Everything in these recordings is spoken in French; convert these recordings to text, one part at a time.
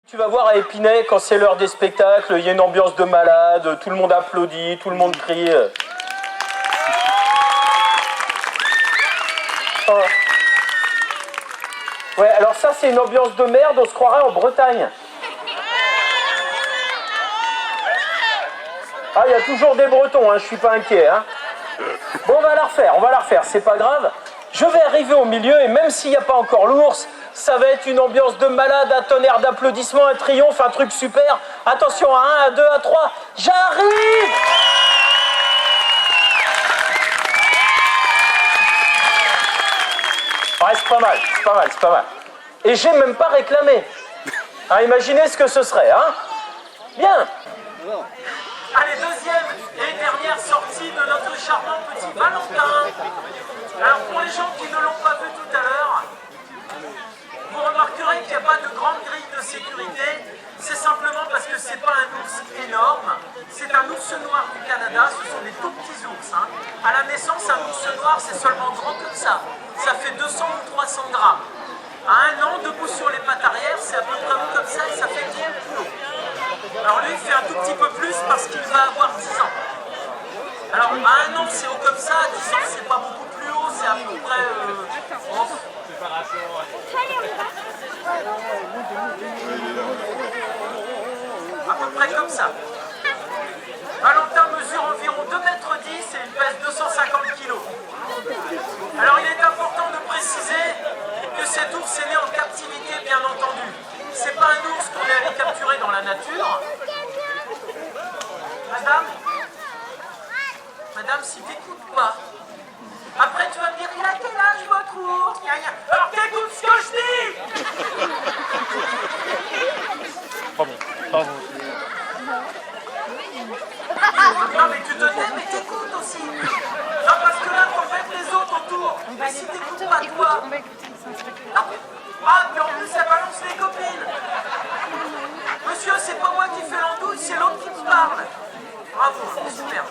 Tu vas voir à Épinay, quand c'est l'heure des spectacles, il y a une ambiance de malade, tout le monde applaudit, tout le monde crie. Oh. Ouais, alors ça c'est une ambiance de merde, on se croirait en Bretagne. Ah, il y a toujours des Bretons, hein, je suis pas inquiet. Hein. Bon, on va la refaire, c'est pas grave. Je vais arriver au milieu et même s'il n'y a pas encore l'ours, ça va être une ambiance de malade, un tonnerre d'applaudissements, un triomphe, un truc super. Attention, à 1, à 2, à 3, j'arrive! Ouais, c'est pas mal. Et j'ai même pas réclamé. Hein, imaginez ce que ce serait, hein? Bien. Allez, deuxième et dernière sortie de notre charmant petit Valentin. Alors pour les gens qui ne l'ont pas vu tout à l'heure, vous remarquerez qu'il n'y a pas de grande grille de sécurité. C'est simplement parce que c'est pas un ours énorme, c'est un ours noir du Canada, ce sont des tout petits ours. Hein. À la naissance, un ours noir, c'est seulement grand comme ça. Ça fait 200 ou 300 grammes. À 1 an, debout sur les pattes arrière, c'est à peu près comme ça et ça fait 10 kilos. Alors lui, il fait un tout petit peu plus parce qu'il va avoir 10 ans. Alors à 1 an, c'est haut comme ça, à 10 ans, c'est pas beaucoup plus haut, c'est à peu près... à peu près comme ça. Valentin mesure environ 2,10 m et il pèse 250 kg. Alors il est important de préciser que cet ours est né en captivité, bien entendu. C'est pas un ours qu'on est allé capturer dans la nature. Madame, si t'écoutes pas, après tu vas me dire, il a quel âge votre ours? Alors t'écoutes ce que je dis! Bravo. Non mais tu te tais, mais t'écoutes aussi. Non parce que là t'embêtes les autres autour. Mais si t'écoutes pas toi... Non. Ah, puis en plus ça balance les copines. Monsieur, c'est pas moi qui fais l'andouille, c'est l'autre qui me parle. Bravo, super.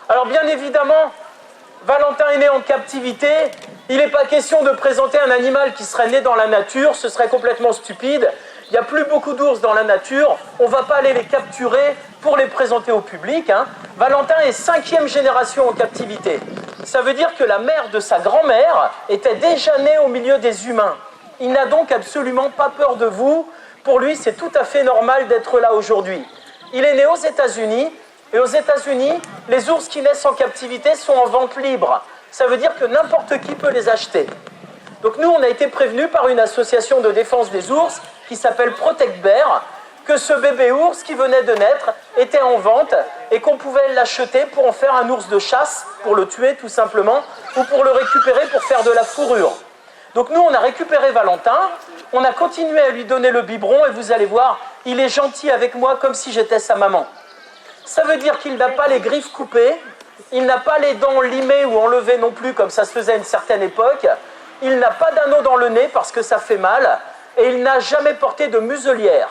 Alors bien évidemment, Valentin est né en captivité. Il n'est pas question de présenter un animal qui serait né dans la nature, ce serait complètement stupide. Il n'y a plus beaucoup d'ours dans la nature, on ne va pas aller les capturer pour les présenter au public. Hein. Valentin est 5e génération en captivité. Ça veut dire que la mère de sa grand-mère était déjà née au milieu des humains. Il n'a donc absolument pas peur de vous. Pour lui, c'est tout à fait normal d'être là aujourd'hui. Il est né aux États-Unis, et aux États-Unis, les ours qui naissent en captivité sont en vente libre. Ça veut dire que n'importe qui peut les acheter. Donc nous, on a été prévenus par une association de défense des ours qui s'appelle Protect Bear, que ce bébé ours qui venait de naître était en vente et qu'on pouvait l'acheter pour en faire un ours de chasse, pour le tuer tout simplement, ou pour le récupérer pour faire de la fourrure. Donc nous, on a récupéré Valentin, on a continué à lui donner le biberon et vous allez voir, il est gentil avec moi comme si j'étais sa maman. Ça veut dire qu'il n'a pas les griffes coupées, il n'a pas les dents limées ou enlevées non plus comme ça se faisait à une certaine époque, il n'a pas d'anneau dans le nez parce que ça fait mal, et il n'a jamais porté de muselière.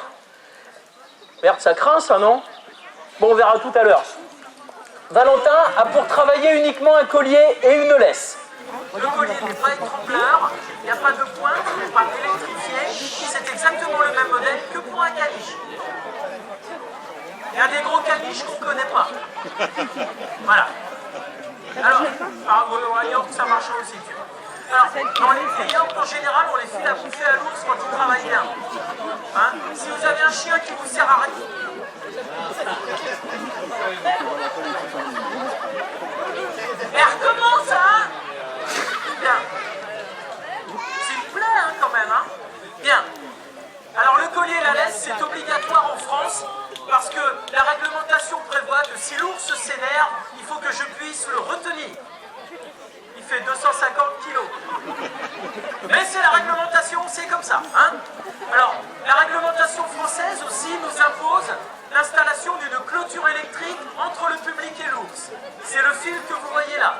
Merde, ça craint ça, non? Bon, on verra tout à l'heure. Valentin a pour travailler uniquement un collier et une laisse. Le collier n'est pas étrangleur, il n'y a pas de pointe, il n'est pas électrifié, c'est exactement le même modèle que pour un caniche. Il y a des gros caniches qu'on ne connaît pas. Voilà. Alors, ça marche aussi, tu vois. Alors, dans les yaourts, en général, on les file à bouffer à l'ours quand il travaille bien. Hein? Si vous avez un chien qui vous sert à rien... Et recommence, hein? Bien. S'il vous plaît, hein, quand même, hein? Bien. Alors, le collier et la laisse, c'est obligatoire en France, parce que la réglementation prévoit que si l'ours s'énerve, il faut que je puisse le retenir. Il fait 250 kilos. Mais c'est la réglementation, c'est comme ça. Hein? Alors, la réglementation française aussi nous impose l'installation d'une clôture électrique entre le public et l'ours. C'est le fil que vous voyez là.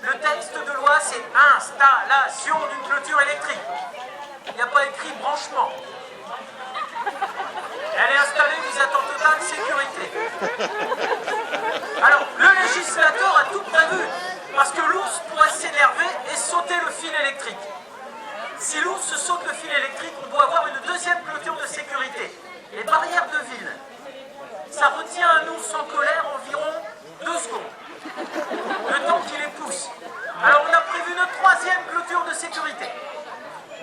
Le texte de loi, c'est installation d'une clôture électrique. Il n'y a pas écrit branchement. Elle est installée, vous êtes en totale sécurité. Alors, le législateur a tout prévu, parce que l'ours pourrait s'énerver et sauter le fil électrique. Si l'ours saute le fil électrique, on doit avoir une deuxième clôture de ça retient un ours en colère environ 2 secondes. Le temps qu'il les pousse. Alors on a prévu une 3e clôture de sécurité.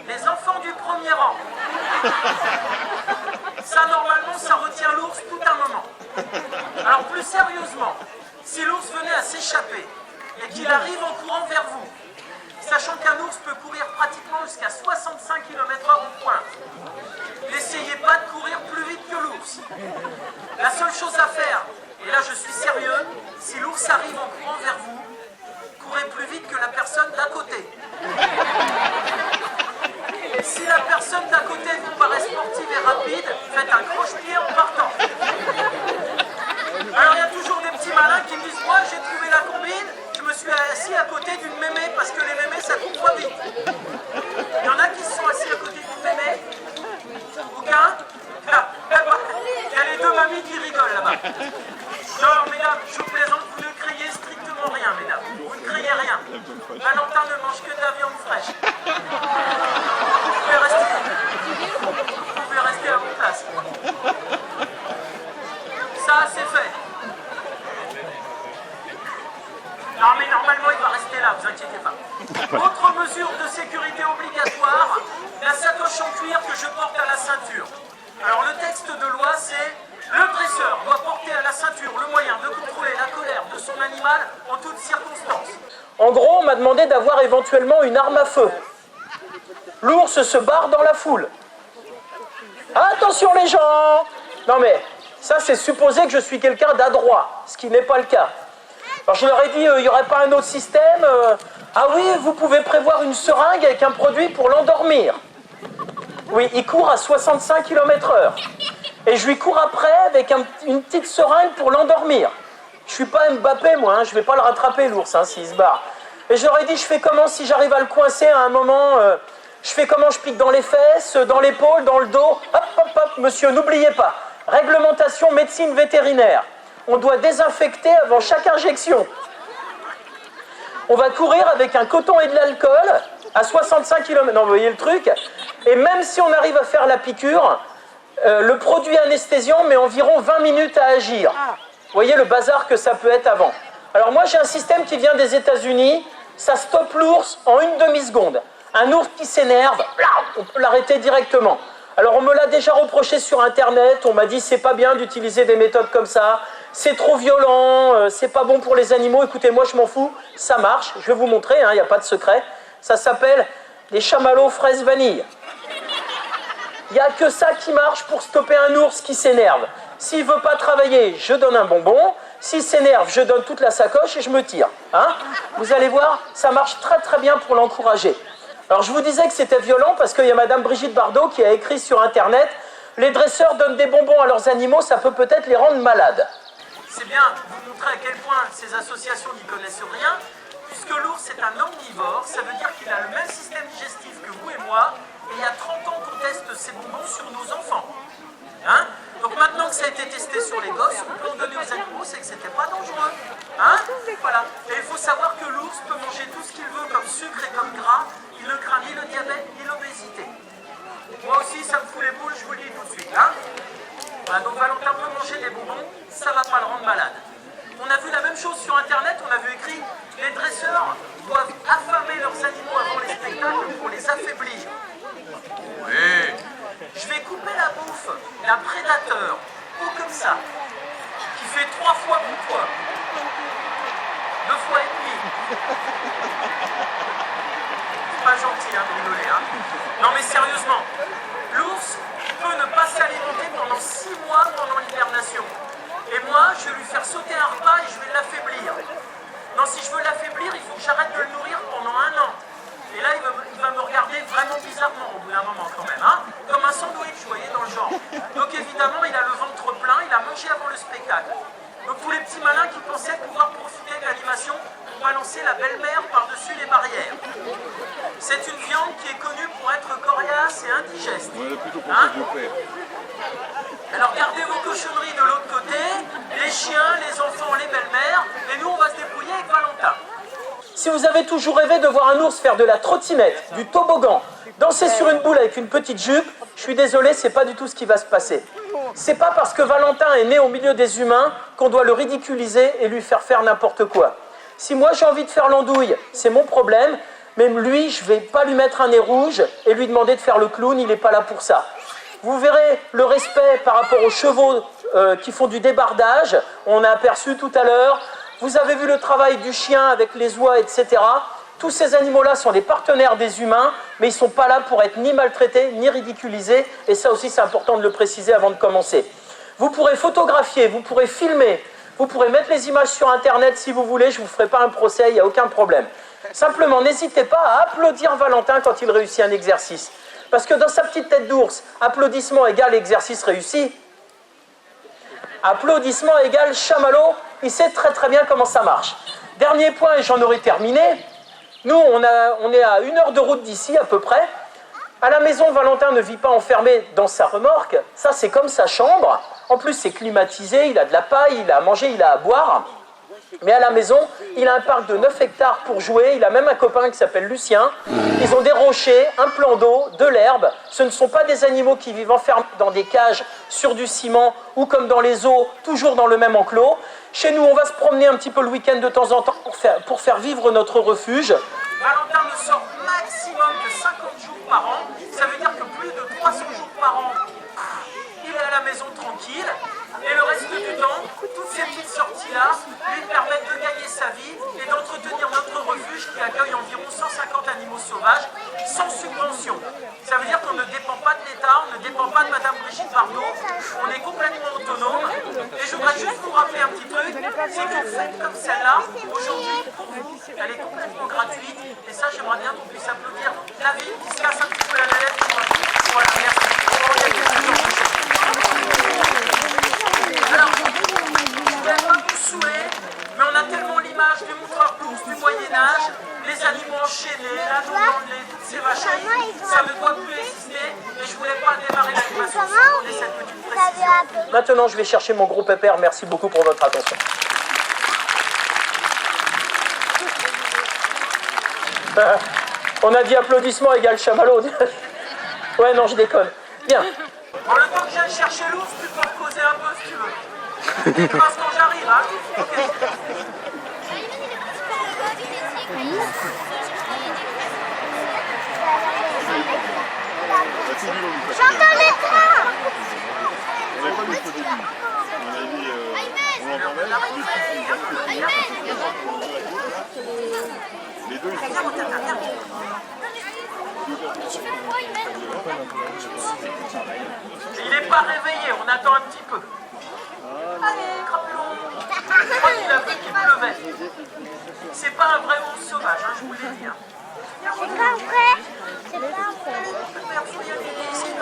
Les enfants du premier rang. Ça, normalement, ça retient l'ours tout un moment. Alors, plus sérieusement, si l'ours venait à s'échapper et qu'il arrive en courant vers vous, sachant qu'un ours peut courir pratiquement jusqu'à 65 km/h en pointe, n'essayez pas de courir plus vite que l'ours. La seule chose à faire, et là je suis sérieux, si l'ours arrive en courant vers vous, courez plus vite que la personne d'à côté. Si la personne d'à côté vous paraît sportive et rapide, faites un croche-pied en partant. Alors il y a toujours des petits malins qui me disent « Moi j'ai trouvé la combine, je me suis assis à côté d'une mémé parce que les mémés ça court pas vite. » Il y en a qui se sont assis à côté d'une mémé. Aucun? Il y a les 2 mamies qui rigolent là-bas. Non mesdames, je vous plaisante, vous ne criez strictement rien mesdames. Vous ne criez rien. Valentin ne mange que de la viande fraîche. Vous pouvez rester à votre place. Ça, c'est fait. Non, mais normalement, il va rester là, vous inquiétez pas. Autre mesure de sécurité obligatoire, la sacoche en cuir que je porte à la ceinture. Alors, le texte de loi, c'est le dresseur doit porter à la ceinture le moyen de contrôler la colère de son animal en toutes circonstances. En gros, on m'a demandé d'avoir éventuellement une arme à feu. L'ours se barre dans la foule. Attention les gens! Non mais, ça c'est supposer que je suis quelqu'un d'adroit, ce qui n'est pas le cas. Alors je leur ai dit, il n'y aurait pas un autre système Ah oui, vous pouvez prévoir une seringue avec un produit pour l'endormir. Oui, il court à 65 km/h. Et je lui cours après avec une petite seringue pour l'endormir. Je suis pas Mbappé moi, hein, je vais pas le rattraper l'ours s'il se barre. Et je leur ai dit, je fais comment si j'arrive à le coincer à un moment je fais comment, je pique dans les fesses, dans l'épaule, dans le dos. Hop, hop, hop, monsieur, n'oubliez pas. Réglementation médecine vétérinaire. On doit désinfecter avant chaque injection. On va courir avec un coton et de l'alcool à 65 km. Non, vous voyez le truc? Et même si on arrive à faire la piqûre, le produit anesthésiant met environ 20 minutes à agir. Vous voyez le bazar que ça peut être avant. Alors moi, j'ai un système qui vient des États-Unis. Ça stoppe l'ours en une demi-seconde. Un ours qui s'énerve, on peut l'arrêter directement. Alors on me l'a déjà reproché sur internet, on m'a dit c'est pas bien d'utiliser des méthodes comme ça, c'est trop violent, c'est pas bon pour les animaux. Écoutez, moi je m'en fous, ça marche, je vais vous montrer, il n'y a pas de secret. Ça s'appelle les chamallows fraises vanille. Il n'y a que ça qui marche pour stopper un ours qui s'énerve. S'il ne veut pas travailler, je donne un bonbon. S'il s'énerve, je donne toute la sacoche et je me tire. Vous allez voir, ça marche très très bien pour l'encourager. Alors je vous disais que c'était violent parce qu'il y a Madame Brigitte Bardot qui a écrit sur internet « Les dresseurs donnent des bonbons à leurs animaux, ça peut peut-être les rendre malades ». C'est bien vous montrer à quel point ces associations n'y connaissent rien, puisque l'ours est un omnivore, ça veut dire qu'il a le même système digestif que vous et moi, et il y a 30 ans qu'on teste ces bonbons sur nos enfants. Donc maintenant que ça a été testé sur les gosses, on peut en donner aux animaux, c'est que c'était pas dangereux. Voilà. Et il faut savoir que l'ours peut manger tout ce qu'il veut comme sucre et comme gras, il ne craint ni le diabète ni l'obésité. Moi aussi, ça me fout les boules, je vous le dis tout de suite. Voilà, donc Valentin peut manger des bonbons, ça va pas le rendre malade. On a vu la même chose sur internet, on a vu écrit « Les dresseurs doivent affamer leurs animaux avant les spectacles pour les affaiblir ». Oui. Je vais couper la bouffe d'un prédateur, ou comme ça, qui fait 3 fois mon poids. 2 fois et demi. C'est pas gentil de rigoler, Non mais sérieusement, l'ours peut ne pas s'alimenter pendant 6 mois pendant l'hibernation. Et moi, je vais lui faire sauter un repas et je vais l'affaiblir. Non, si je veux l'affaiblir, il faut que j'arrête de le nourrir pendant 1 an. Et là, il va me regarder vraiment bizarrement au bout d'un moment quand même, comme un sandwich, vous voyez, dans le genre. Donc évidemment, il a le ventre plein, il a mangé avant le spectacle. Donc tous les petits malins qui pensaient pouvoir profiter de l'animation pour balancer la belle-mère par-dessus les barrières. C'est une viande qui est connue pour être coriace et indigeste. Alors gardez vos cochonneries de l'autre côté, les chiens, les enfants, les belles-mères, et nous on va se débrouiller avec Valentin. Si vous avez toujours rêvé de voir un ours faire de la trottinette, du toboggan, danser sur une boule avec une petite jupe, je suis désolé, c'est pas du tout ce qui va se passer. C'est pas parce que Valentin est né au milieu des humains qu'on doit le ridiculiser et lui faire n'importe quoi. Si moi j'ai envie de faire l'andouille, c'est mon problème, mais lui, je vais pas lui mettre un nez rouge et lui demander de faire le clown, il n'est pas là pour ça. Vous verrez le respect par rapport aux chevaux qui font du débardage, on a aperçu tout à l'heure. Vous avez vu le travail du chien avec les oies, etc. Tous ces animaux-là sont des partenaires des humains, mais ils ne sont pas là pour être ni maltraités, ni ridiculisés. Et ça aussi, c'est important de le préciser avant de commencer. Vous pourrez photographier, vous pourrez filmer, vous pourrez mettre les images sur Internet si vous voulez. Je ne vous ferai pas un procès, il n'y a aucun problème. Simplement, n'hésitez pas à applaudir Valentin quand il réussit un exercice. Parce que dans sa petite tête d'ours, applaudissement égale exercice réussi. Applaudissement égale chamallow. Il sait très très bien comment ça marche. Dernier point, et j'en aurai terminé. Nous, on est à 1 heure de route d'ici, à peu près. À la maison, Valentin ne vit pas enfermé dans sa remorque. Ça, c'est comme sa chambre. En plus, c'est climatisé, il a de la paille, il a à manger, il a à boire. Mais à la maison, il a un parc de 9 hectares pour jouer. Il a même un copain qui s'appelle Lucien. Ils ont des rochers, un plan d'eau, de l'herbe. Ce ne sont pas des animaux qui vivent enfermés dans des cages sur du ciment ou comme dans les eaux, toujours dans le même enclos. Chez nous, on va se promener un petit peu le week-end de temps en temps pour faire vivre notre refuge. Valentin ne sort maximum que 50 jours par an. Ça veut dire que plus de 300 jours par an, il est à la maison tranquille. Et le reste du temps, toutes ces petites sorties-là lui permettent de gagner sa vie et d'entretenir notre refuge qui accueille environ 150 animaux sauvages sans subvention. Ça veut dire qu'on ne dépend pas de l'État, on ne dépend pas de Madame Brigitte Bardot, on est complètement autonome. Et je voudrais juste vous rappeler un petit truc, c'est qu'une fête comme celle-là, aujourd'hui, pour vous, elle est complètement gratuite. Et ça, j'aimerais bien qu'on puisse applaudir la ville qui se casse un petit peu la tête. Voilà, merci. Alors, je ne vais pas vous saouler, mais on a tellement l'image du montreur d'ours du Moyen-Âge, les animaux enchaînés, la lait, toutes ces vacheries, ça ne doit plus exister, et je ne voulais pas démarrer l'animation sans donner cette petite précision. Maintenant, je vais chercher mon gros pépère, merci beaucoup pour votre attention. On a dit applaudissement égale chamallow. Ouais, non, je déconne. Bien. Bon, le temps que j'aille chercher l'ours, tu peux me causer un peu si tu veux. Tu passes quand j'arrive, hein. Okay. J'entends les trains. On n'avait pas mis le début. On avait mis. On l'entendait. Les deux, ils sont. Il n'est pas réveillé, on attend un petit peu. Allez, crapulon. Je crois qu'il a vu qu'il pleuvait. C'est pas un vrai ours sauvage, hein, je vous l'ai dit. Hein. C'est pas vrai. C'est pas vrai. Père, faut y aller, c'est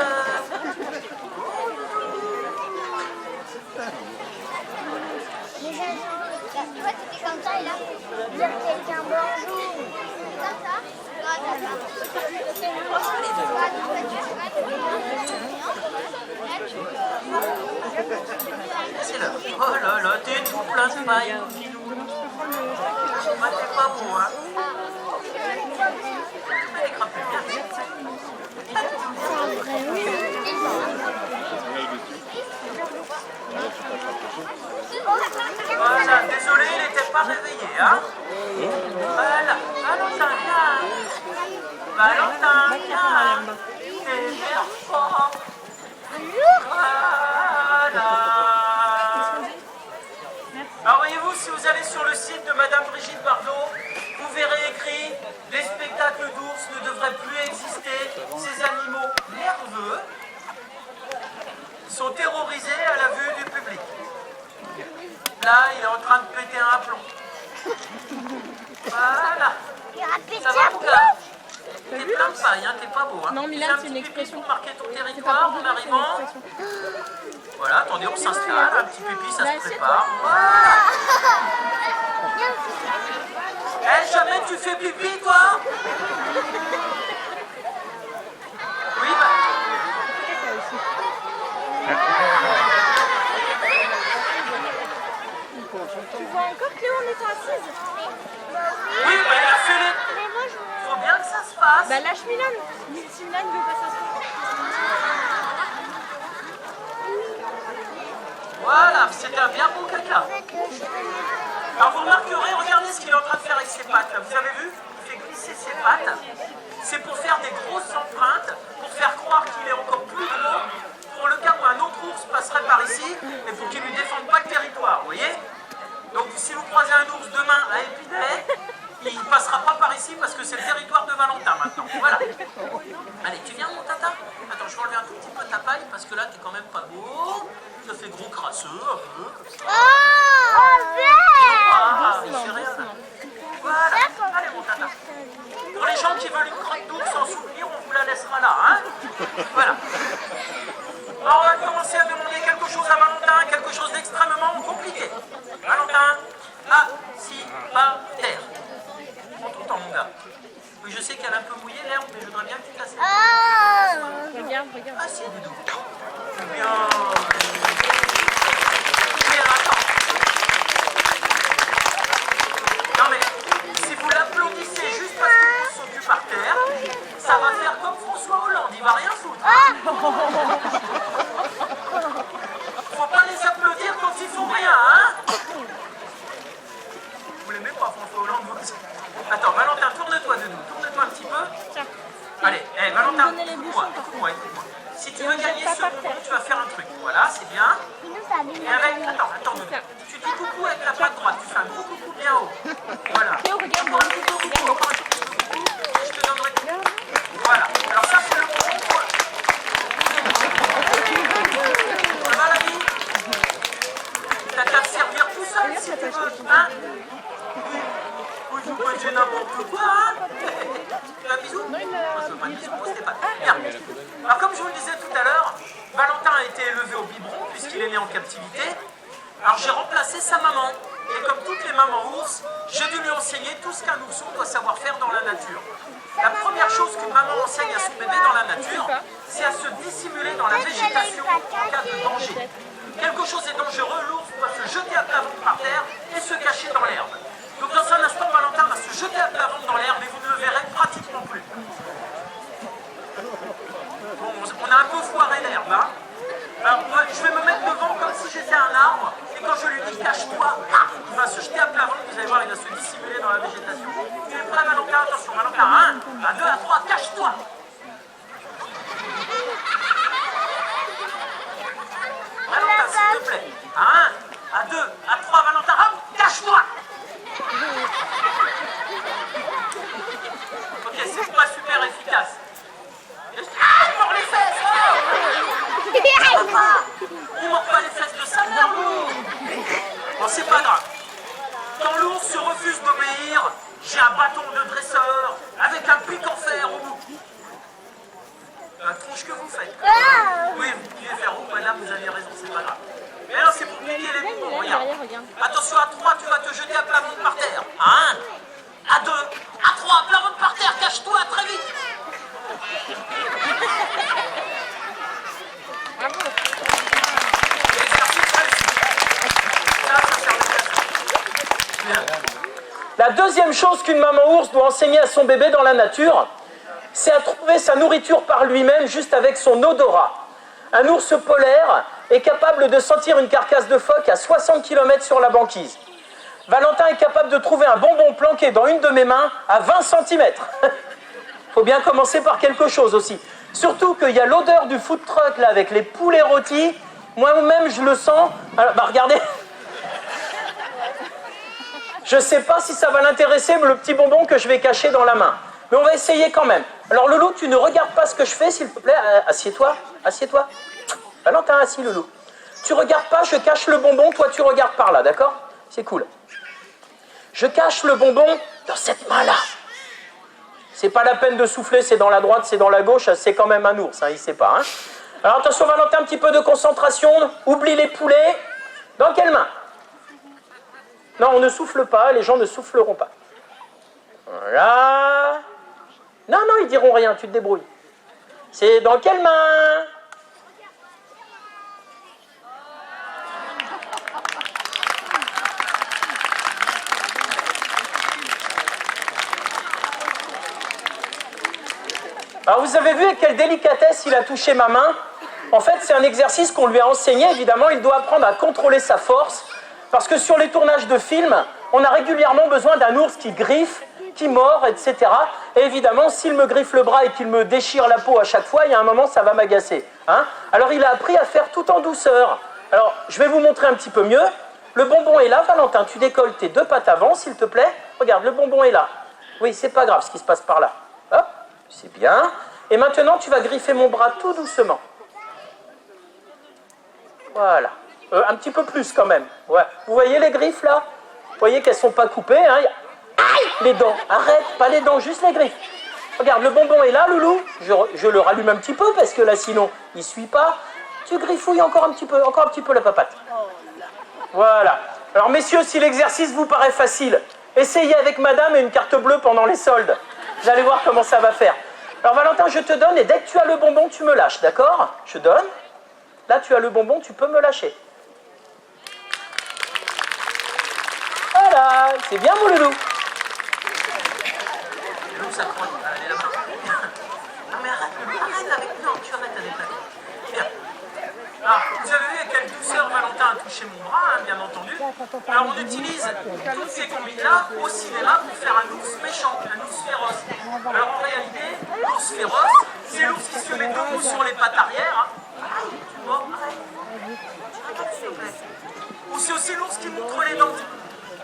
Toi, t'étais comme ça et là, dire quelqu'un bonjour. Comme ça. C'est là. Oh là là, t'es tout plein de paille, Pilou. Ah, t'es pas beau, hein. Allez, crapule, viens. Voilà, désolé, il n'était pas réveillé, hein. Voilà, Valentin, viens. Valentin, viens. T'énerve pas. Voilà. Alors voyez-vous, si vous allez sur le site de Madame Brigitte Bardot, vous verrez écrit « Les spectacles d'ours ne devraient plus exister. Ces animaux nerveux sont terrorisés à la vue du public. » Là, il est en train de péter un plomb. Voilà. Il a pété Ça va, un mon plomb. gars? T'es plein de paille, hein, t'es pas beau. Hein. Non, Milan, c'est une expression. Pour marquer ton territoire en arrivant. Voilà, attendez, on s'installe. Un petit pipi, ça se prépare. Eh, jamais tu fais pipi, toi? Oui, bah. Tu vois encore Cléo en étant assise? Oui, bah, il a fait les. Mais moi, je... Faut bien que ça se passe. Bah lâche Milan. Si Milan ne veut pas s'asseoir. C'était un bien beau caca. Alors vous remarquerez, regardez ce qu'il est en train de faire avec ses pattes. Là. Vous avez vu? Il fait glisser ses pattes. C'est pour faire des grosses empreintes, pour faire croire qu'il est encore plus gros, pour le cas où un autre ours passerait par ici, mais pour qu'il ne lui défende pas le territoire, vous voyez? Donc si vous croisez un ours demain à Épinay, il ne passera pas par ici parce que c'est le territoire de Valentin maintenant. Voilà. Allez, tu viens mon tata? Attends, je vais enlever un tout petit peu ta paille parce que là, t'es quand même pas beau. Ça fait gros crasseux, un peu, comme ça. Ah, mais c'est rien. Voilà. Allez mon tata. Pour les gens qui veulent une crotte d'ours sans souvenir, on vous la laissera là, hein? Voilà. Alors on va commencer à demander quelque chose à Valentin, quelque chose d'extrêmement compliqué. Valentin, assis par terre. Prends tout le temps, mon gars. Oui, je sais qu'elle est un peu mouillée l'herbe, mais je voudrais bien que tu t'assieds. Regarde, regarde. Assieds, Doudou. Bien. Mais attends. Non mais, si vous l'applaudissez juste parce que vous sont plus par terre, ça va faire comme François Hollande, il va rien foutre. Faut pas les applaudir quand ils font rien, hein? Vous l'aimez pas, François Hollande, vous? Attends, Valentin, tourne-toi de nous, tourne-toi un petit peu. Tiens. Allez, Valentin, Donnez les écoute-moi, bouchons, écoute-moi. Si tu Et veux on gagner jette ce pas par bonbon, terre. tu vas faire un truc. Voilà, c'est bien. Et avec, attends, Ça. tu dis coucou avec la patte droite, tu fais un gros coucou bien haut. Voilà. Théo, regarde, Encore un petit coucou, encore un petit coucou. Je te donnerai. Voilà. Alors ça, c'est le bonbon. Ça va la vie? T'as qu'à te servir tout seul si tu veux, hein? Oui, vous mangez n'importe quoi, hein? Tu veux un bisou? Moi, je veux pas de bisou pour Stéphane. Bien. Alors, comme je vous le disais tout à l'heure, Valentin a été élevé au biberon puisqu'il est né en captivité. Alors, j'ai remplacé sa maman. Et comme toutes les mamans ours, j'ai dû lui enseigner tout ce qu'un ourson doit savoir faire dans la nature. La première chose qu'une maman enseigne à son bébé dans la nature, c'est à se dissimuler dans la végétation en cas de danger. Quelque chose est dangereux, l'ours doit se jeter à plat ventre par terre et se cacher dans l'herbe. Donc dans un instant, Valentin va se jeter à plat ventre dans l'herbe et vous ne le verrez pratiquement plus. Bon, on a un peu foiré l'herbe, hein. Alors moi, je vais me mettre devant comme si j'étais un arbre, et quand je lui dis cache-toi, il va se jeter à plat ventre, vous allez voir, il va se dissimuler dans la végétation. Tu es prêt, Valentin? Attention, Valentin, 1, à 2, à 3, cache-toi. Valentin, s'il te plaît. À 1, à 2, à 3, Valentin, hop, cache-toi. Ok, c'est pas super efficace. Ah, il mord les fesses, oh. Il mord pas les fesses de sa mère, l'ours. Bon, c'est pas grave. Quand l'ours se refuse d'obéir, j'ai un bâton de dresseur avec un pic en fer au bout. La tronche que vous faites. Oui, vous pouvez faire où, madame, vous avez raison, c'est pas grave. Mais là, c'est pour piquer les bonbons, regarde. Regarde. Attention, à 3, tu vas te jeter à plat ventre par terre. À 1, à 2, à 3, à plat ventre par terre, cache-toi, très vite. Exercice réussi. Ça servait à ça. Bien. La deuxième chose qu'une maman ours doit enseigner à son bébé dans la nature, c'est à trouver sa nourriture par lui-même juste avec son odorat. Un ours polaire est capable de sentir une carcasse de phoque à 60 km sur la banquise. Valentin est capable de trouver un bonbon planqué dans une de mes mains à 20 cm. Faut bien commencer par quelque chose aussi. Surtout qu'il y a l'odeur du food truck là avec les poulets rôtis. Moi-même, je le sens. Alors, bah regardez. Je ne sais pas si ça va l'intéresser, le petit bonbon que je vais cacher dans la main. Mais on va essayer quand même. Alors Loulou, tu ne regardes pas ce que je fais, s'il te plaît. Assieds-toi, assieds-toi. Valentin, assis, Loulou. Tu regardes pas, je cache le bonbon, toi tu regardes par là, d'accord? C'est cool. Je cache le bonbon dans cette main-là. C'est pas la peine de souffler, c'est dans la droite, c'est dans la gauche, c'est quand même un ours, hein, il sait pas. Hein. Alors attention Valentin, un petit peu de concentration, oublie les poulets. Dans quelle main? Non, on ne souffle pas, les gens ne souffleront pas. Voilà. Non, non, ils diront rien, tu te débrouilles. C'est dans quelle main? Alors vous avez vu avec quelle délicatesse il a touché ma main? En fait, c'est un exercice qu'on lui a enseigné. Évidemment, il doit apprendre à contrôler sa force. Parce que sur les tournages de films, on a régulièrement besoin d'un ours qui griffe, qui mord, etc. Et évidemment, s'il me griffe le bras et qu'il me déchire la peau à chaque fois, il y a un moment, ça va m'agacer. Hein? Alors, il a appris à faire tout en douceur. Alors, je vais vous montrer un petit peu mieux. Le bonbon est là, Valentin. Tu décolles tes 2 pattes avant, s'il te plaît. Regarde, le bonbon est là. Oui, c'est pas grave ce qui se passe par là. Hop, c'est bien. Et maintenant, tu vas griffer mon bras tout doucement. Voilà. Un petit peu plus quand même. Ouais. Vous voyez les griffes là? Vous voyez qu'elles ne sont pas coupées. Hein? Aïe! Les dents. Arrête, pas les dents, juste les griffes. Regarde, le bonbon est là, Loulou. Je le rallume un petit peu parce que là, sinon, il ne suit pas. Tu griffouilles encore un petit peu la papate. Voilà. Alors, messieurs, si l'exercice vous paraît facile, essayez avec madame et une carte bleue pendant les soldes. Vous allez voir comment ça va faire. Alors, Valentin, je te donne et dès que tu as le bonbon, tu me lâches, d'accord? Je donne. Là, tu as le bonbon, tu peux me lâcher. Voilà, c'est bien, mon loulou. Loulou, ça croit. Elle est là-bas. Non, mais arrête avec. Non, tu arrêtes avec la. Bien. Alors, vous avez vu avec quelle douceur Valentin a touché mon bras, hein, bien entendu. Alors, on utilise toutes ces combines-là au cinéma pour faire un ours méchant, un ours féroce. Alors, en réalité, l'ours féroce, c'est l'ours qui se met debout sur les pattes arrière. Hein. Tu vois, arrête. Arrête, s'il te plaît. Ou c'est aussi l'ours qui montre les dents.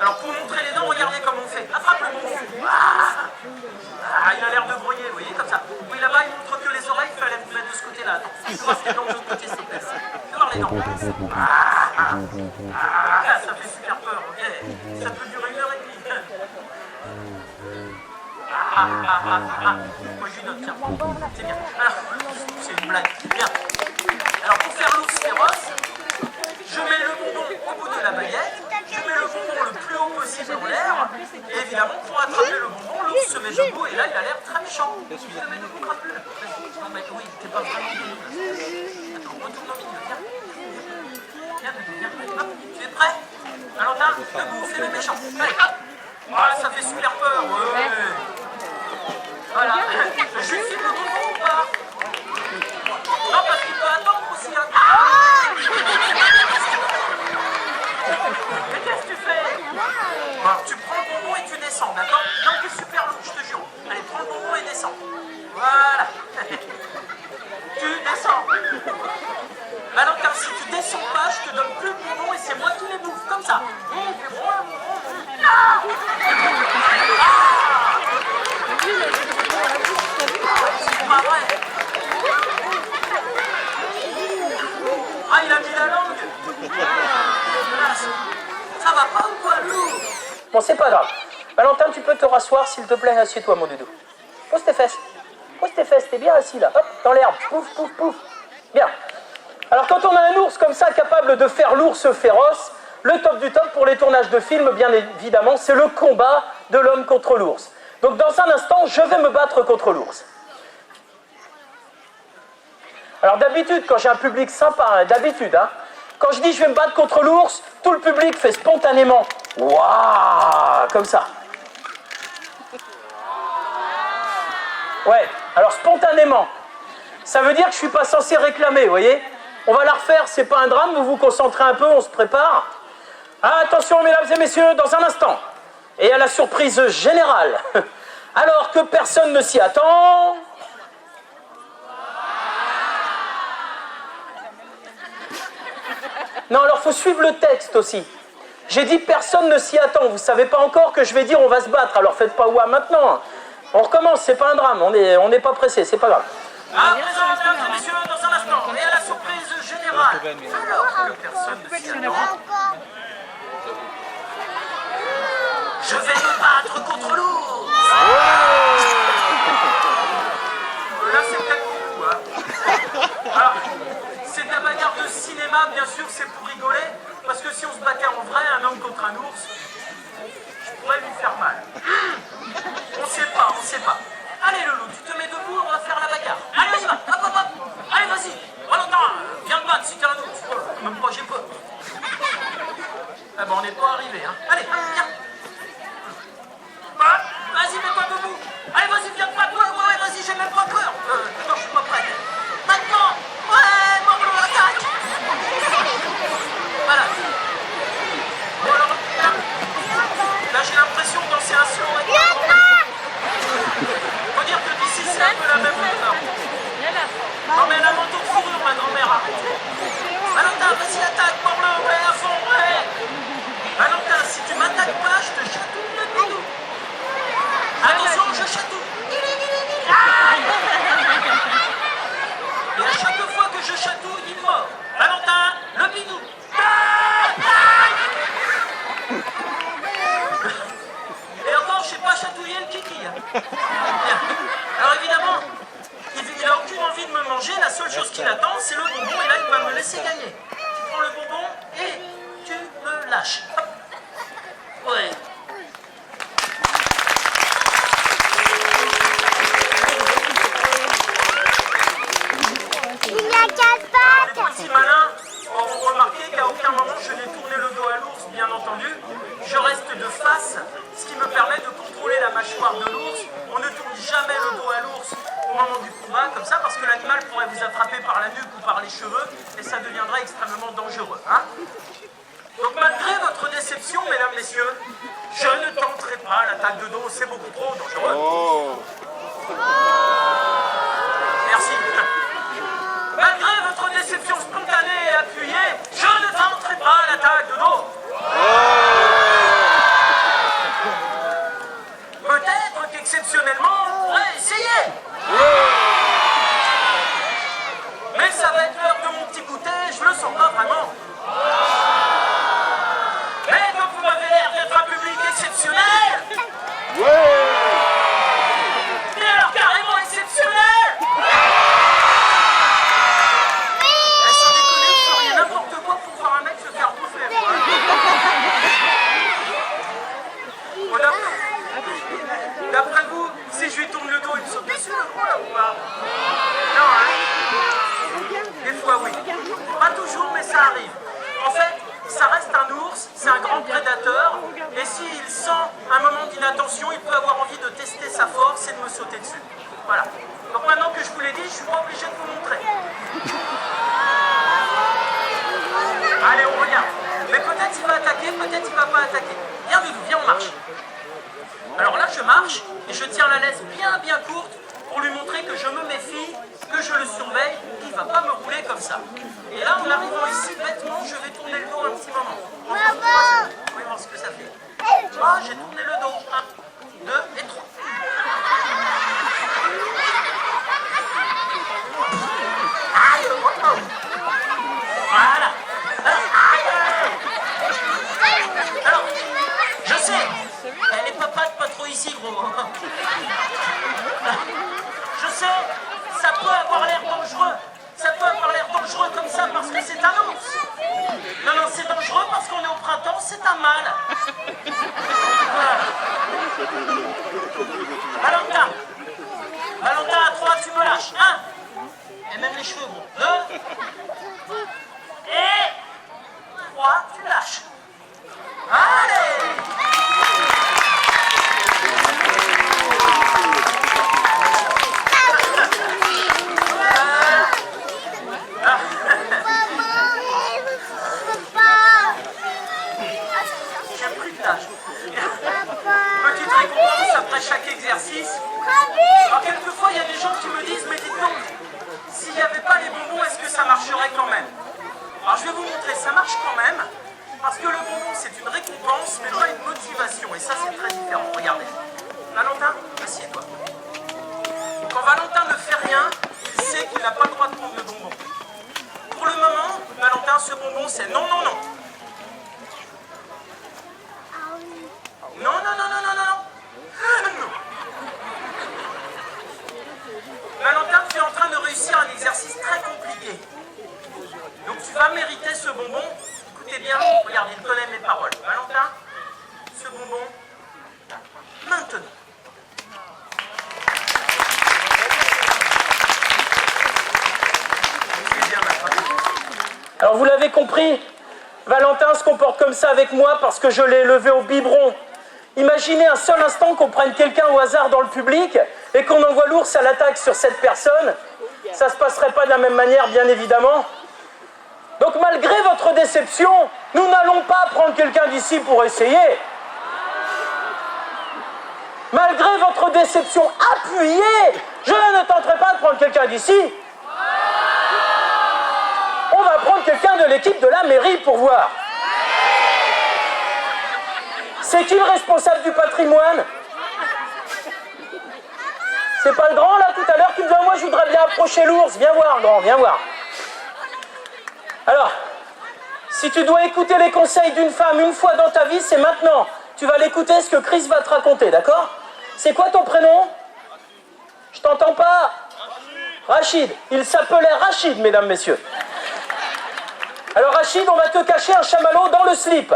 Alors pour montrer les dents, regardez comment on fait. Attrape le bonbon. Il a l'air de broyer, vous voyez, comme ça. Oui, là-bas, il montre que les oreilles, il fallait vous mettre de ce côté-là. Attends, tu vois les dents de l'autre côté, s'il te plaît. Tu vois les dents. Ça fait super peur, ok. Ça peut durer 1h30. Moi, je lui donne, tiens. C'est bien. Alors, c'est une blague. Bien. Alors, pour faire l'ours féroce, je mets le bonbon au bout de la baguette, je mets le bonbon le plus haut possible en l'air, et évidemment, pour attraper le bonbon, l'ours se met debout, et là, il a l'air très méchant. Il se met debout, crapule. Non, mais oui, t'es pas vraiment debout. Attends, retourne au milieu, viens. Viens. Hop, tu es prêt? Valentin, debout, fais le méchant. Allez, hop. Voilà, ça fait super peur, ouais. Voilà. Je filme le bonbon ou pas? Non, parce qu'il peut attendre aussi. Hein. Mais qu'est-ce que tu fais? Alors, tu prends le bonbon et tu descends, d'accord? Non, t'es super lourd, je te jure. Allez, prends le bonbon et descends. Voilà. Tu descends. Valentin, si tu descends pas, je te donne plus le bonbon et c'est moi qui les bouffe, comme ça. C'est pas vrai. Il a mis la langue. Ça va pas ou quoi, Lou? Bon, c'est pas grave. Valentin, tu peux te rasseoir, s'il te plaît. Assieds-toi, mon doudou. Pose tes fesses. T'es bien assis, là. Hop, dans l'herbe. Pouf, pouf, pouf. Bien. Alors, quand on a un ours comme ça, capable de faire l'ours féroce, le top du top pour les tournages de films, bien évidemment, c'est le combat de l'homme contre l'ours. Donc, dans un instant, je vais me battre contre l'ours. Alors d'habitude, quand j'ai un public sympa, quand je dis je vais me battre contre l'ours, tout le public fait spontanément « Waouh !» comme ça. Ouais, alors spontanément, ça veut dire que je ne suis pas censé réclamer, vous voyez? On va la refaire, c'est pas un drame, vous vous concentrez un peu, on se prépare. Ah, attention mesdames et messieurs, dans un instant, et à la surprise générale, alors que personne ne s'y attend... Non, alors il faut suivre le texte aussi. J'ai dit personne ne s'y attend. Vous ne savez pas encore que je vais dire on va se battre. Alors faites pas ouah maintenant. On recommence, c'est pas un drame. On n'est pas pressé, c'est pas grave. À présent, mesdames et messieurs, dans un instant, et à la surprise générale, alors que personne ne s'y attend, je vais me battre contre l'ours. Là, c'est peut-être beaucoup, hein. Alors, c'est de la bagarre de cinéma, bien sûr, c'est pour rigoler, parce que si on se battait en vrai, un homme contre un ours, je pourrais lui faire mal. On sait pas. Allez, Loulou, tu te mets debout, on va faire la bagarre. Allez, on y va, hop. Allez, vas-y. Valentin, viens te battre si t'es un ours. Même pas, j'ai peur. Ah bon, on n'est pas arrivé, hein. Allez, viens. Vas-y, mets-toi debout. Allez, vas-y, viens te battre. Ouais, vas-y, j'ai même pas peur. Non, je suis pas prêt. Maintenant, ouais, mords-le. gagné. Tu prends le bonbon et tu me lâches. Hop. Ouais. Il y a 4 pattes. Les petits malins auront remarqué qu'à aucun moment je n'ai tourné le dos à l'ours, bien entendu. Je reste de face, ce qui me permet de contrôler la mâchoire de l'ours. On ne tourne jamais le dos à l'ours au moment du combat, comme ça, parce que l'animal pourrait vous attraper par la nuque ou par les cheveux, et ça deviendrait extrêmement dangereux. Hein. Donc malgré votre déception, mesdames, messieurs, je ne tenterai pas l'attaque de dos, c'est beaucoup trop dangereux. Oh. Merci. Malgré votre déception spontanée et appuyée, je ne tenterai pas l'attaque de dos. Peut-être qu'exceptionnellement, on pourrait essayer. Mais ça va être l'heure de mon petit goûter, je le sens pas vraiment. Mais comme vous m'avez l'air d'être un public exceptionnel, et alors carrément exceptionnel. Sans déconner, vous feriez n'importe quoi pour voir un mec se faire bouffer. Voilà. D'après vous, si je lui tourne le dos, il me saute dessus le gros là ou pas? Non, hein? Des fois oui. Pas toujours, mais ça arrive. En fait, ça reste un ours, c'est un grand prédateur, et s'il sent un moment d'inattention, il peut avoir envie de tester sa force et de me sauter dessus. Voilà. Donc maintenant que je vous l'ai dit, je suis pas obligé de vous montrer. Allez, on regarde. Mais peut-être il va attaquer, peut-être il va pas attaquer. Viens Doudou, viens, on marche. Alors là, je marche et je tiens la laisse bien courte pour lui montrer que je me méfie, que je le surveille, qu'il ne va pas me rouler comme ça. Et là, en arrivant ici, bêtement, je vais tourner le dos un petit moment. Maman. Vous pouvez voir ce que ça fait. Ah, j'ai tourné le dos. 1, 2 et 3. Aïe, oh, oh. Voilà. Alors, je sais, les papates pas trop ici, gros. Je sais, ça peut avoir l'air dangereux. Ça peut avoir l'air dangereux comme ça parce que c'est un ours. Non, non, c'est dangereux parce qu'on est au printemps, c'est un mâle. Voilà. Valentin, à 3, tu me lâches. 1. Et même les cheveux, gros. 2. Et 3, tu lâches. Allez! J'ai pris de l'âge. Petite récompense après chaque exercice. Alors quelquefois il y a des gens qui me disent mais dites donc, s'il n'y avait pas les bonbons, est-ce que ça marcherait quand même? Alors je vais vous montrer, ça marche quand même, parce que le bonbon c'est une récompense mais pas une motivation, et ça c'est très différent. Regardez. Valentin, assieds-toi. Quand Valentin ne fait rien, il sait qu'il n'a pas le droit de prendre le bonbon. Pour le moment, Valentin, ce bonbon c'est non, non, non. Non, non, non, non, non, non, non. Valentin, tu es en train de réussir un exercice très compliqué. Donc tu vas mériter ce bonbon. Écoutez bien, regardez, il connaît mes paroles. Valentin, ce bonbon, maintenant. Alors vous l'avez compris, Valentin se comporte comme ça avec moi parce que je l'ai levé au biberon. Imaginez un seul instant qu'on prenne quelqu'un au hasard dans le public et qu'on envoie l'ours à l'attaque sur cette personne. Ça ne se passerait pas de la même manière, bien évidemment. Donc malgré votre déception, nous n'allons pas prendre quelqu'un d'ici pour essayer. Malgré votre déception appuyée, je ne tenterai pas de prendre quelqu'un d'ici. On va prendre quelqu'un de l'équipe de la mairie pour voir. C'est qui le responsable du patrimoine? C'est pas le grand là tout à l'heure qui me dit moi je voudrais bien approcher l'ours. Viens voir grand, viens voir. Alors, si tu dois écouter les conseils d'une femme une fois dans ta vie, c'est maintenant. Tu vas l'écouter ce que Chris va te raconter, d'accord? C'est quoi ton prénom? Je t'entends pas. Rachid. Il s'appelait Rachid, mesdames, messieurs. Rachid, on va te cacher un chamallow dans le slip.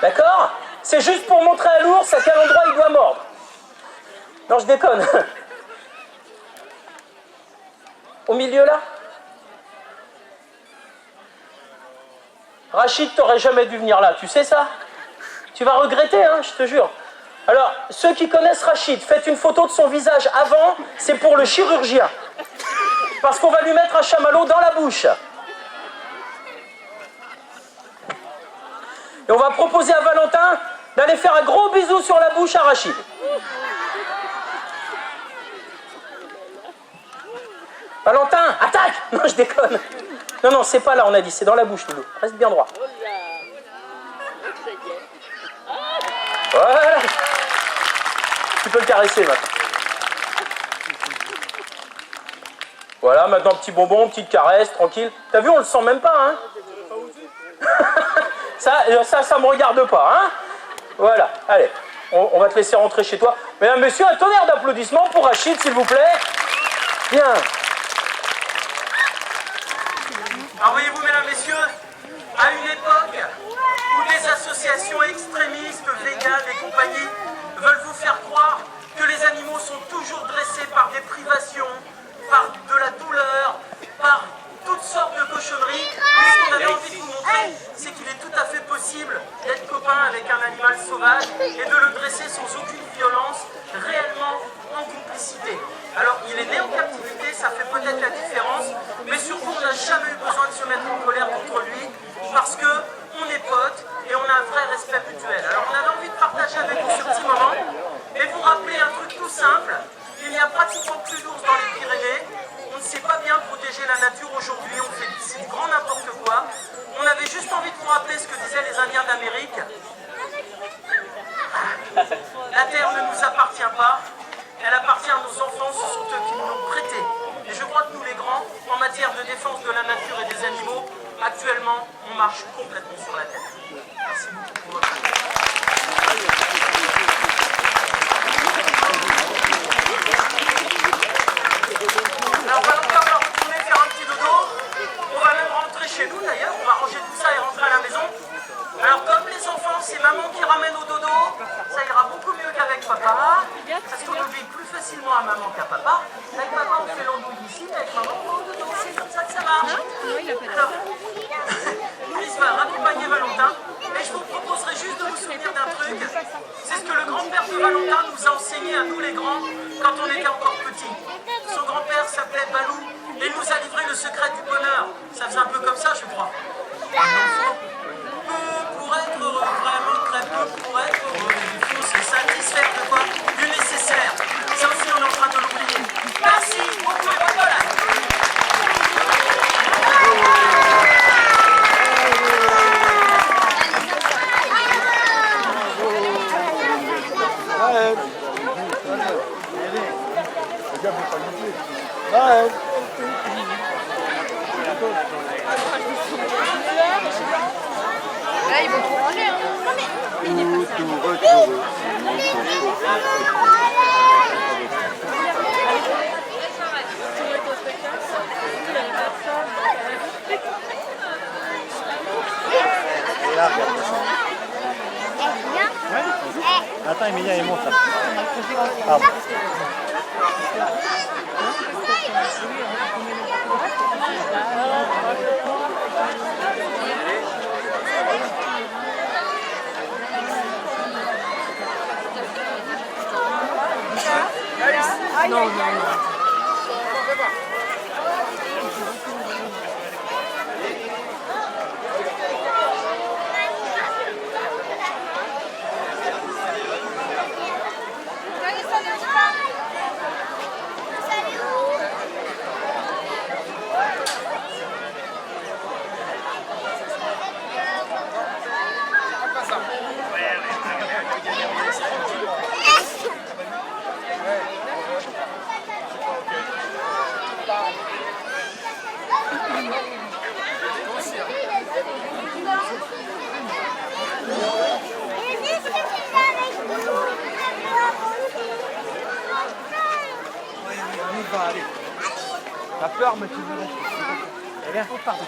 D'accord? C'est juste pour montrer à l'ours à quel endroit il doit mordre. Non, je déconne. Au milieu, là? Rachid, t'aurais jamais dû venir là, tu sais ça? Tu vas regretter, hein, je te jure. Alors, ceux qui connaissent Rachid, faites une photo de son visage avant, c'est pour le chirurgien. Parce qu'on va lui mettre un chamallow dans la bouche. Et on va proposer à Valentin d'aller faire un gros bisou sur la bouche à Rachid. Valentin, attaque! Non, je déconne. Non, non, c'est pas là, on a dit, c'est dans la bouche, Loulou. Reste bien droit. Voilà. Tu peux le caresser maintenant. Voilà, maintenant petit bonbon, petite caresse, tranquille. T'as vu, on le sent même pas, hein? ça me regarde pas, hein? Voilà, allez, on va te laisser rentrer chez toi. Mesdames, messieurs, un tonnerre d'applaudissements pour Rachid, s'il vous plaît. Bien. Alors voyez-vous, mesdames, messieurs, à une époque où des associations extrémistes, véganes et compagnie veulent vous faire croire que les animaux sont toujours dressés par des privations, par de la douleur, par toutes sortes de cochonneries, ce qu'on avait envie de vous montrer, c'est qu'il est tout à fait possible d'être copain avec un animal sauvage et de le dresser sans aucune violence, réellement en complicité. Alors, il est né en captivité, ça fait peut-être la différence, mais surtout, on n'a jamais eu besoin de se mettre en colère contre lui, parce que on est potes et on a un vrai respect mutuel. Alors, on avait envie de partager avec vous ce petit moment, et vous rappeler un truc tout simple, il n'y a pratiquement plus d'ours dans les Pyrénées, on ne sait pas bien protéger la nature aujourd'hui, on fait du grand n'importe quoi. On avait juste envie de vous rappeler ce que disaient les Indiens d'Amérique. La terre ne nous appartient pas, elle appartient à nos enfants, ce sont eux qui nous l'ont prêtée. Et je crois que nous les grands, en matière de défense de la nature et des animaux, actuellement, on marche complètement sur la tête. Merci beaucoup pour votre attention. Alors Valentin va retourner faire un petit dodo. On va même rentrer chez nous d'ailleurs, on va ranger tout ça et rentrer à la maison. Alors comme les enfants, c'est maman qui ramène au dodo, ça ira beaucoup mieux qu'avec papa. Parce qu'on oublie plus facilement à maman qu'à papa. Avec papa on fait l'andouille ici, avec maman on va au dodo, c'est comme ça que ça marche. Alors, Chris va raccompagner Valentin. Et je vous proposerai juste de vous souvenir d'un truc. C'est ce que le grand-père de Valentin nous a enseigné à nous les grands quand on était encore petits. Son grand-père s'appelait Balou et il nous a livré le secret du bonheur. Ça faisait un peu comme ça, je crois. Peu pour être heureux, vraiment très peu pour être heureux. Il faut se satisfaire de quoi? Du nécessaire. Ça aussi, on est en train de l'oublier. Merci beaucoup et bonne balade. Là, ils vont tout ranger. Attends, Emilia, il monte là. Pardon. Non, non, non. T'as peur, mais tu veux rester. Eh bien. Oh, pardon.